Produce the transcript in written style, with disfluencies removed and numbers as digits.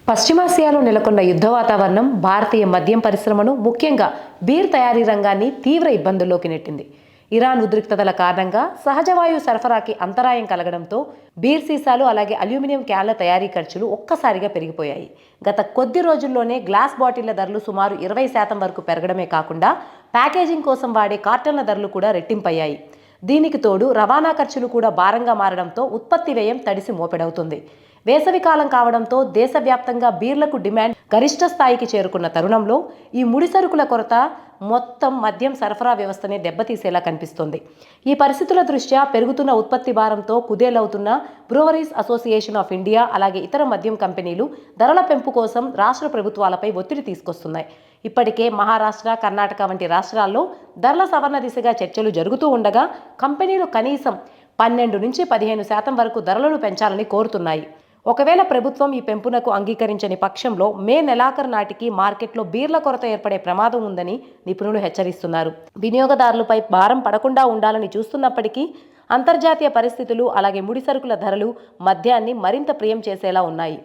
పశ్చిమాసియాలో నెలకొన్న యుద్ధ వాతావరణం భారతీయ మద్యం పరిశ్రమను, ముఖ్యంగా బీర్ తయారీ రంగాన్ని తీవ్ర ఇబ్బందుల్లోకి నెట్టింది. ఇరాన్ ఉద్రిక్తతల కారణంగా సహజవాయు సరఫరాకి అంతరాయం కలగడంతో బీర్ సీసాలు అలాగే అల్యూమినియం క్యాన్ల తయారీ ఖర్చులు ఒక్కసారిగా పెరిగిపోయాయి. గత కొద్ది రోజుల్లోనే గ్లాస్ బాటిళ్ల ధరలు సుమారు 20% వరకు పెరగడమే కాకుండా ప్యాకేజింగ్ కోసం వాడే కార్టన్ల ధరలు కూడా రెట్టింపయ్యాయి. దీనికి తోడు రవాణా ఖర్చులు కూడా భారంగా మారడంతో ఉత్పత్తి వ్యయం తడిసి మోపెడవుతుంది. వేసవి కాలం కావడంతో దేశవ్యాప్తంగా బీర్లకు డిమాండ్ గరిష్ట స్థాయికి చేరుకున్న తరుణంలో ఈ ముడిసరుకుల కొరత మొత్తం మద్యం సరఫరా వ్యవస్థనే దెబ్బతీసేలా కనిపిస్తోంది. ఈ పరిస్థితుల దృష్ట్యా పెరుగుతున్న ఉత్పత్తి భారంతో కుదేలవుతున్న బ్రూవరీస్ అసోసియేషన్ ఆఫ్ ఇండియా అలాగే ఇతర మద్యం కంపెనీలు ధరల పెంపు కోసం రాష్ట్ర ప్రభుత్వాలపై ఒత్తిడి తీసుకొస్తున్నాయి. ఇప్పటికే మహారాష్ట్ర, కర్ణాటక వంటి రాష్ట్రాల్లో ధరల సవరణ దిశగా చర్చలు జరుగుతూ ఉండగా కంపెనీలు కనీసం 12 నుంచి 15% వరకు ధరలను పెంచాలని కోరుతున్నాయి. ఒకవేళ ప్రభుత్వం ఈ పెంపునకు అంగీకరించని పక్షంలో మే నెలాఖరు నాటికి మార్కెట్లో బీర్ల కొరత ఏర్పడే ప్రమాదం ఉందని నిపుణులు హెచ్చరిస్తున్నారు. వినియోగదారులపై భారం పడకుండా ఉండాలని చూస్తున్నప్పటికీ అంతర్జాతీయ పరిస్థితులు అలాగే ముడిసరుకుల ధరలు మద్యాన్ని మరింత ప్రియం చేసేలా ఉన్నాయి.